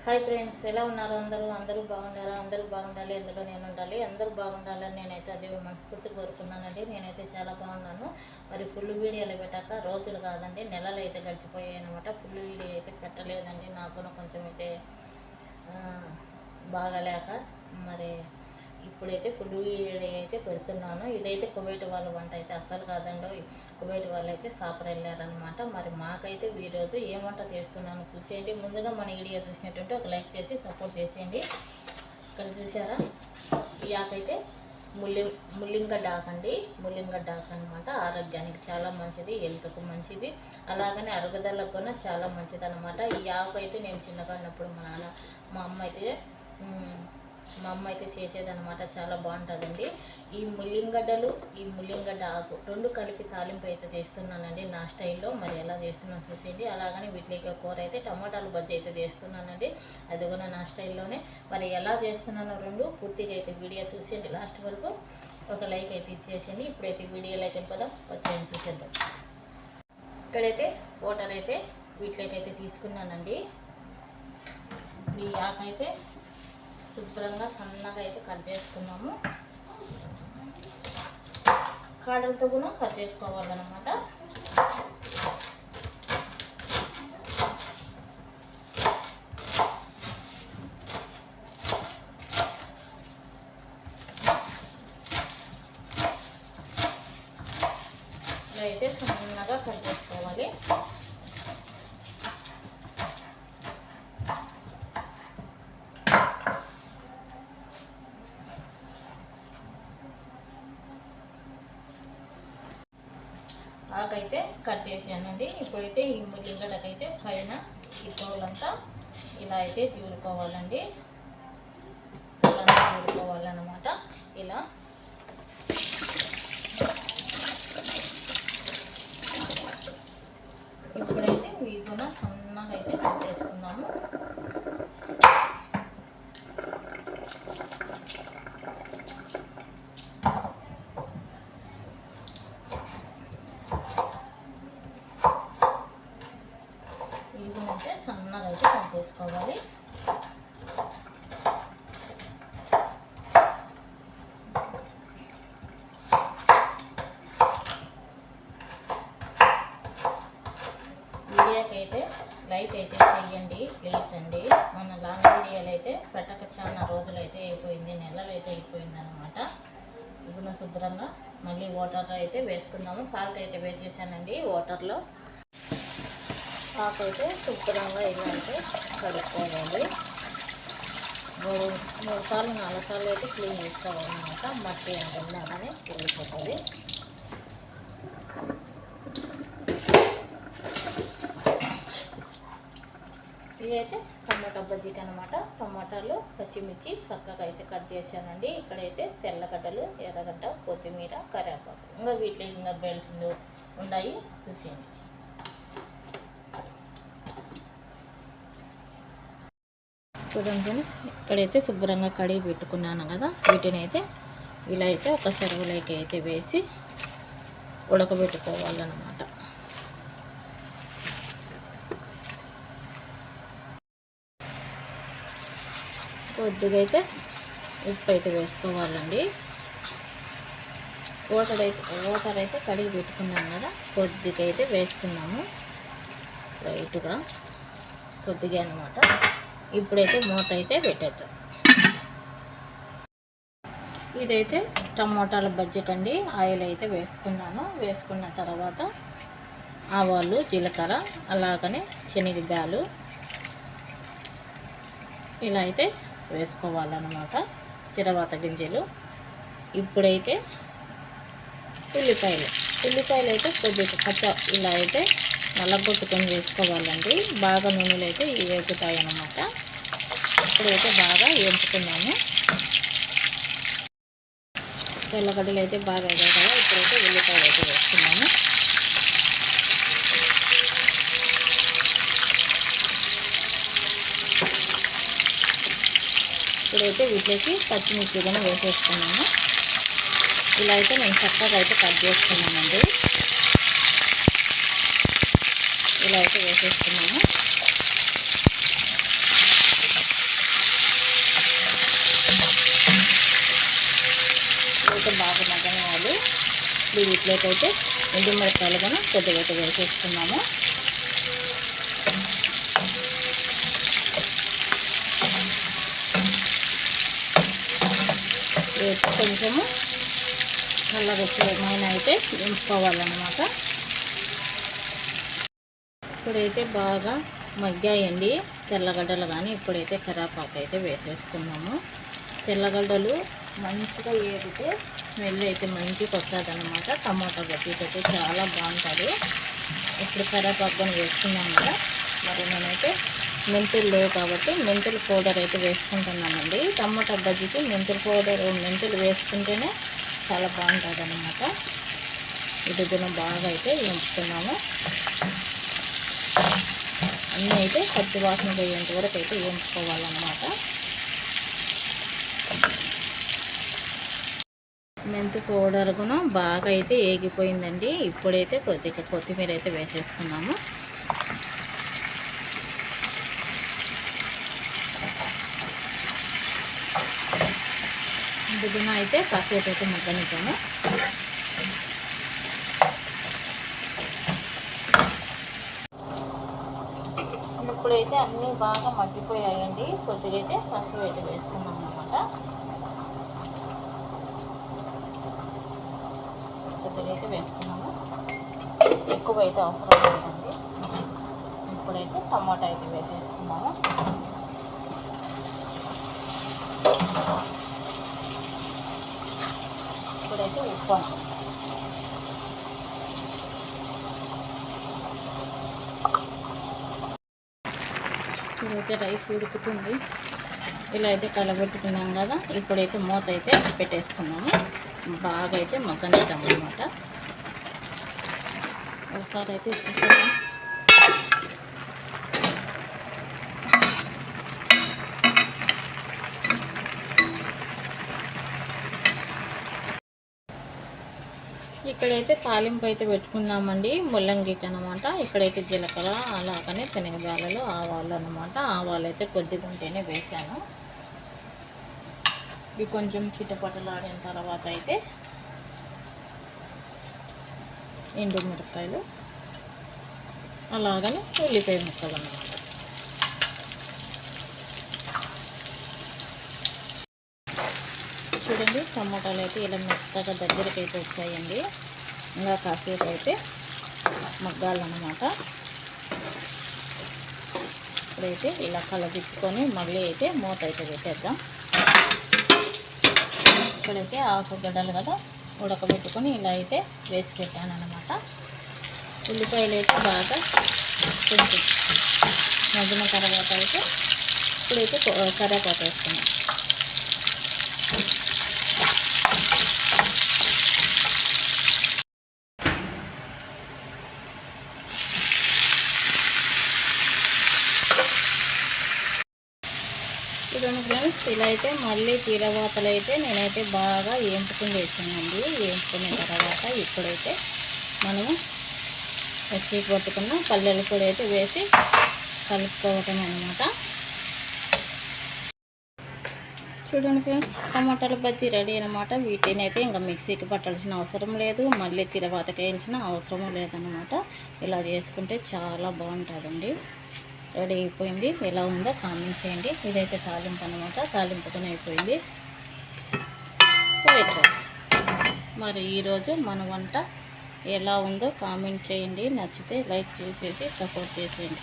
Hi friends, ఎలా ఉన్నారు? అందరూ బాగుండారా? అందరూ బాగుండాలి, అందులో నేను ఉండాలి. అందరూ బాగుండాలని నేనైతే అదే మనస్ఫూర్తి కోరుకున్నానండి. నేనైతే చాలా బాగున్నాను. మరి ఫుల్ వీడియోలు పెట్టాక రోజులు కాదండి, నెలలు అయితే గడిచిపోయాయి అనమాట. ఫుల్ వీడియో అయితే పెట్టలేదండి. నాకు కొంచెం అయితే బాగాలేక మరి ఇప్పుడైతే ఫుడ్ వీడియో అయితే పెడుతున్నాను. ఇదైతే కువైట్ వాళ్ళ వంట అయితే అస్సలు కాదండి. కువైట్ వాళ్ళు అయితే సాపర్ వెళ్ళారనమాట. మరి మాకైతే ఈరోజు ఏం వంట చేస్తున్నాను చూసేయండి. ముందుగా మన వీడియో చూసినట్టుంటే ఒక లైక్ చేసి సపోర్ట్ చేసేయండి. ఇక్కడ చూసారా, ఈ ఆకైతే ముల్లింగడ్డ ఆకండి. ముల్లింగడ్డ ఆకు అనమాట. ఆరోగ్యానికి చాలా మంచిది, హెల్త్కు మంచిది, అలాగనే అరుగుదలకు కూడా చాలా మంచిది అనమాట. ఈ ఆకు అయితే నేను చిన్నగా ఉన్నప్పుడు మా అమ్మ అయితే చేసేదనమాట. చాలా బాగుంటుందండి. ఈ ముల్లింగడ్డ ఆకు రెండు కలిపి తాలింపు అయితే చేస్తున్నానండి నా స్టైల్లో. మరి ఎలా చేస్తున్నాను చూసేయండి. అలాగనే వీటికి కూర అయితే టమాటాలు బజ్జీ అయితే చేస్తున్నానండి. అది కూడా నా స్టైల్లోనే. మరి ఎలా చేస్తున్నానో రెండు పూర్తిగా అయితే వీడియో చూసేయండి లాస్ట్ వరకు. ఒక లైక్ అయితే ఇచ్చేసేయండి. ఇప్పుడైతే వీడియోలోకి వెళ్ళిపోదాం, వచ్చేయండి చూసేద్దాం. ఇక్కడైతే వాటర్ అయితే వీటిలోకైతే తీసుకున్నానండి. ఈ ఆకు అయితే శుభ్రంగా సన్నగా అయితే కట్ చేసుకున్నాము. కాడలతో కూడా కట్ చేసుకోవాలన్నమాట. ఇలా అయితే సన్నగా కట్ చేసుకోవాలి. ఆకైతే కట్ చేసానండి. ఇప్పుడైతే ఈ ముల్లిగడ్డకైతే పైన ఈ తోలంతా ఇలా అయితే తీరుకోవాలండి. తీరుకోవాలన్నమాట. ఇలా ఇప్పుడైతే వీటిని సన్నగా అయితే కట్ చేసుకున్నాము. అయితే సన్నగా అయితే కట్ చేసుకోవాలి. వీడియోకి అయితే లైక్ అయితే చేయండి ప్లీజ్ అండి. మన లాంగ్ వీడియోలు అయితే పెట్టక చాలా రోజులు అయితే అయిపోయింది, నెలలు అయితే అయిపోయింది అనమాట. ఇప్పుడు శుభ్రంగా మళ్ళీ వాటర్లో అయితే వేసుకుందాము. సాల్ట్ అయితే వేసేసానండి వాటర్లో. ఆకు అయితే శుభ్రంగా ఇలా అయితే కడుక్కోవాలి. 3 సార్లు 4 సార్లు అయితే క్లీన్ చేసుకోవాలన్నమాట. మట్టి అంటుందా అని వెళ్ళిపోతుంది. ఇదైతే టమాటా బజ్జీకి అనమాట. టమాటాలు, పచ్చిమిర్చి చక్కగా అయితే కట్ చేశానండి. ఇక్కడైతే తెల్లగడ్డలు, ఎర్రగడ్డ, కొత్తిమీర, కరివేపాకు, ఇంకా వీటిలో ఇంకా బెల్సిండు ఉన్నాయి చూసేయండి. చూడండి ఫ్రెండ్స్, ఇక్కడైతే శుభ్రంగా కడిగి పెట్టుకున్నాను కదా. వీటిని అయితే ఇలా అయితే ఒక సరువులోకి అయితే వేసి ఉడకబెట్టుకోవాలన్నమాట. కొద్దిగా అయితే ఉప్పు అయితే వేసుకోవాలండి. వాటర్ అయితే కడిగి పెట్టుకున్నాను కదా, కొద్దిగా అయితే వేసుకున్నాము లైట్గా, కొద్దిగా అనమాట. ఇప్పుడైతే మూత అయితే పెట్టేద్దాం. ఇదైతే టమోటాల బజ్జీకండి. ఆయిల్ అయితే వేసుకున్నాను. వేసుకున్న తర్వాత ఆవాలు, జీలకర్ర, అలాగనే శనగబ్యాలు ఇలా అయితే వేసుకోవాలన్నమాట. తిరవాత గింజలు. ఇప్పుడైతే ఉల్లిపాయలు అయితే కొద్దిగా ఇలా అయితే నల్లగొట్టుకొని వేసుకోవాలండి. బాగా నూనెలు అయితే వేగుతాయి అన్నమాట. ఇప్పుడైతే బాగా వేయించుకున్నాము. తెల్లగడ్డలు అయితే బాగా వేగాయి కదా. ఇప్పుడైతే ఉల్లిపాయలు అయితే వేసుకున్నాము. ఇప్పుడైతే వీటికి పచ్చిమిర్చి కూడా వేసేసుకున్నాము. ఇలా అయితే నేను చక్కగా అయితే కట్ చేసుకున్నానండి. ఇలా అయితే వేసేసుకున్నాము. ఇప్పుడు వీటిలోకైతే ఎండుమిరపకాయలు కూడా కొద్దిగా అయితే వేసేసుకున్నాము. కొంచెము నల్లగొచ్చమైన అయితే వేసుకోవాలన్నమాట. ఇప్పుడైతే బాగా మగ్గాయండి తెల్లగడ్డలు, కానీ ఇప్పుడైతే కరివేపాకు అయితే వేసేసుకున్నాము. తెల్లగడ్డలు మంచిగా ఏగితే స్మెల్ అయితే మంచిగా వస్తుంది అన్నమాట. టమాటా బజ్జీకి అయితే చాలా బాగుంటుంది. ఇప్పుడు కరివేపాకు వేసుకున్నాం కదా, మరి నేనైతే మెంతులు లేవు కాబట్టి మెంతుల పౌడర్ అయితే వేసుకుంటున్నానండి. టమాటా బజ్జీకి మెంతులు వేసుకుంటేనే చాలా బాగుంటుంది అన్నమాట. ఇది కూడా బాగా అయితే వేయించుకున్నాము. అన్నీ అయితే పచ్చి వాసన పోయేంత వరకు అయితే వేయించుకోవాలన్నమాట. మెంతు పౌడర్ కూడా బాగా అయితే ఏగిపోయిందండి. ఇప్పుడైతే కొద్దిగా కొత్తిమీర అయితే వేసేసుకున్నాము. బుద్ధున అయితే కాసేపు అయితే మగ్గనిద్దాము. ఇప్పుడైతే అన్నీ బాగా మగ్గిపోయాయండి. కొద్దిగా అయితే పసుపు అయితే వేసుకున్నాం అన్నమాట. కొద్దిగా అయితే వేసుకున్నాము, ఎక్కువ అయితే అవసరం లేదండి. ఇప్పుడైతే టమాటా అయితే వేసేసుకున్నాము. ఇప్పుడైతే ఉప్పు ఇప్పుడైతే రైస్ ఉడుకుతుంది. ఇలా అయితే కలబెట్టుకున్నాం కదా, ఇప్పుడైతే మూత అయితే పెట్టేసుకున్నాము. బాగా అయితే మగ్గనిద్దాం అన్నమాట. ఒకసారి అయితే చూసాము. ఇక్కడైతే తాలింపు అయితే పెట్టుకున్నామండి, ముల్లంగికి అనమాట. ఇక్కడైతే జీలకర్ర, అలాగనే శనగబాలలు, ఆవాలు అనమాట. ఆవాలు అయితే కొద్దిగా ఉంటేనే వేసాను. ఇవి కొంచెం చిటపటలాడిన తర్వాత అయితే ఎండుమిరపకాయలు, అలాగనే ఉల్లిపాయ ముక్కలు అన్నమాట. చూడండి, టమాటాలు అయితే ఇలా మెత్తగా దగ్గరికి అయితే వచ్చాయండి. ఇంకా కాసేపు అయితే మగ్గాలన్నమాట. ఇప్పుడైతే ఇలా కలబెట్టుకొని మళ్ళీ అయితే మూత అయితే పెట్టేద్దాం. ఇప్పుడైతే ఆకుగడ్డలు కదా ఉడకబెట్టుకొని ఇలా అయితే వేసి పెట్టాను అన్నమాట. ఉల్లిపాయలు అయితే బాగా కొంచెం మగ్గిన తర్వాత అయితే ఇప్పుడైతే కరివేపాకు వేసుకున్నాం. చూడండి ఫ్రెండ్స్, ఇలా అయితే మళ్ళీ తీరవాతలు అయితే నేనైతే బాగా వేయించుకుని వేసానండి. వేయించుకున్న తర్వాత ఇప్పుడైతే మనము వచ్చి కొట్టుకున్న పల్లెలు కూడా అయితే వేసి కలుపుకోవటం అనమాట. చూడండి ఫ్రెండ్స్, టమాటాల బజ్జీ రెడీ అనమాట. వీటిని అయితే ఇంకా మిక్సీకి పట్టాల్సిన అవసరం లేదు, మళ్ళీ తిరవాతకి వేయాల్సిన అవసరం లేదన్నమాట. ఇలా చేసుకుంటే చాలా బాగుంటుందండి. రెడీ అయిపోయింది. ఎలా ఉందో కామెంట్ చేయండి. ఇదైతే తాలింపు అనమాట. తాలింపుతోనే అయిపోయింది. White rice. మరి ఈరోజు మన వంట ఎలా ఉందో కామెంట్ చేయండి. నచ్చితే లైక్ చేసేసి సపోర్ట్ చేసేయండి.